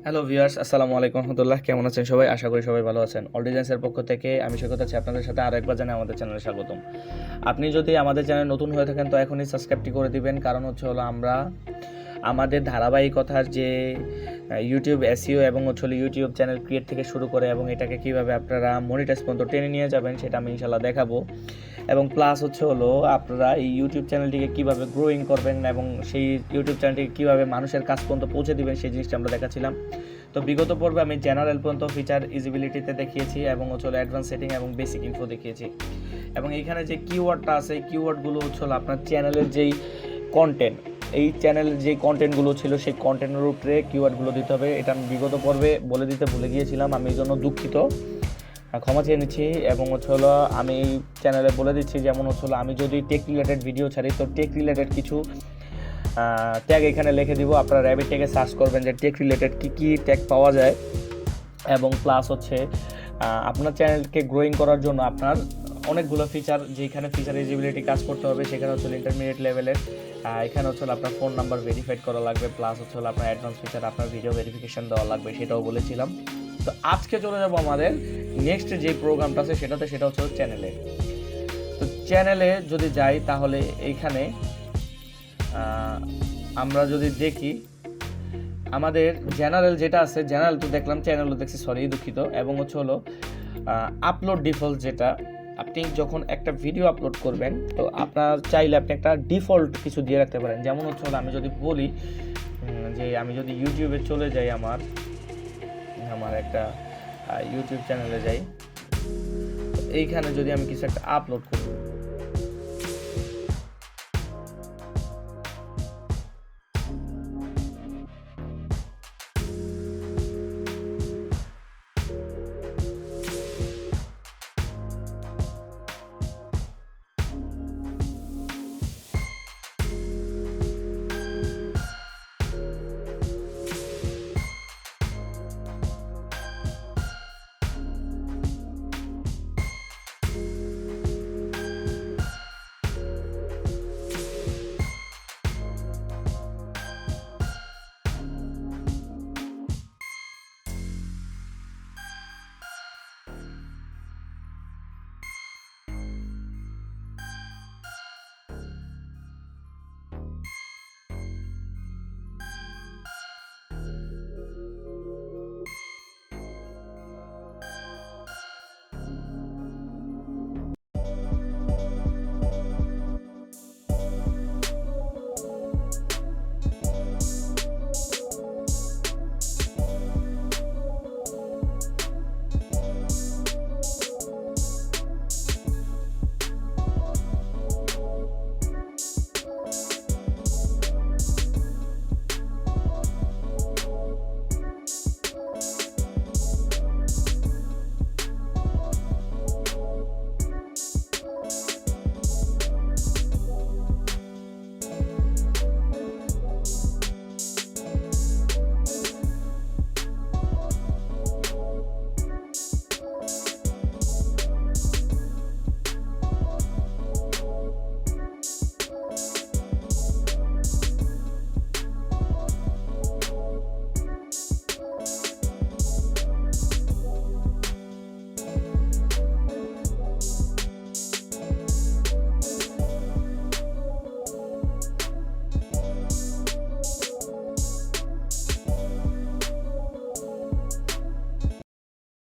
Hello viewers, আসসালামু আলাইকুম রহমতুল্লাহ। কেমন আছেন সবাই? আশা করি সবাই ভালো আছেন। অল ডিজাইন্সের পক্ষ থেকে আমি সৈকত আছি আপনাদের সাথে আরেকবার জানাই আমাদের চ্যানেলে স্বাগতম। আপনি যদি আমাদের চ্যানেল নতুন হয়ে থাকেন তো এখনই সাবস্ক্রাইবটি করে দিবেন, কারণ হলো আমরা আমাদের ধারাবাহিকতার যে ইউটিউব এসইও এবং ইউটিউব চ্যানেল ক্রিয়েট থেকে শুরু করে এবং এটাকে কীভাবে আপনারা মনিটাইজ পর্যন্ত টেনে নিয়ে যাবেন সেটা আমি ইনশাল্লাহ দেখাবো। এবং প্লাস আপনারা এই ইউটিউব চ্যানেলটিকে কীভাবে গ্রোয়িং করবেন এবং সেই ইউটিউব চ্যানেলটিকে কীভাবে মানুষের কাছ পর্যন্ত পৌঁছে দিবেন সেই জিনিসটা আমরা দেখাচ্ছিলাম। তো বিগত পর্বে আমি জেনারেল পর্যন্ত ফিচার ইজিবিলিটিতে দেখিয়েছি এবং অ্যাডভান্স সেটিং এবং বেসিক ইনফো দেখিয়েছি। এবং এইখানে যে কিওয়ার্ডটা আছে এই কিওয়ার্ডগুলো আপনার চ্যানেলের যেই কন্টেন্ট, এই চ্যানেলের যে কন্টেন্টগুলো ছিল সেই কন্টেন্টের উপরে কিওয়ার্ডগুলো দিতে হবে। এটা আমি বিগত পর্বে বলে দিতে ভুলে গিয়েছিলাম, আমি এই জন্য দুঃখিত, ক্ষমা চেয়ে নিচ্ছি। এবং আমি এই চ্যানেলে বলে দিচ্ছি, যেমন আমি যদি টেক রিলেটেড ভিডিও ছাড়ি তো টেক রিলেটেড কিছু ট্যাগ এখানে লিখে দিব। আপনারা র্যাবিট ট্যাগে সার্চ করবেন যে টেক রিলেটেড কী ট্যাগ পাওয়া যায়। এবং প্লাস আপনার চ্যানেলকে গ্রোয়িং করার জন্য আপনার অনেকগুলো ফিচার, যেখানে ফিচার এলিজিবিলিটি কাজ করতে হবে সেখানে ইন্টারমিডিয়েট লেভেলের। এখানে আপনার ফোন নাম্বার ভেরিফাইড করা লাগবে, প্লাস আপনার অ্যাডভান্স ফিচার আপনার ভিডিও ভেরিফিকেশন দেওয়া লাগবে, সেটাও বলেছিলাম। তো আজকে চলে যাব আমাদের নেক্সট যে প্রোগ্রামটা আছে সেটা চ্যানেলে। তো চ্যানেলে যদি যাই তাহলে এইখানে আমরা যদি দেখি আমাদের জেনারেল যেটা আছে, জেনারেল তো দেখলাম, চ্যানেলও দেখছি, সরি দুঃখিত। এবং আপলোড ডিফল্ট, যেটা আপনি যখন একটা ভিডিও আপলোড করবেন তো আপনার চাইলে আপনি একটা ডিফল্ট কিছু দিয়ে রাখতে পারেন। যেমন আমি যদি বলি যে আমি যদি ইউটিউবে চলে যাই, আমার একটা ইউটিউব চ্যানেলে যাই, এইখানে যদি আমি কিছু একটা আপলোড করি,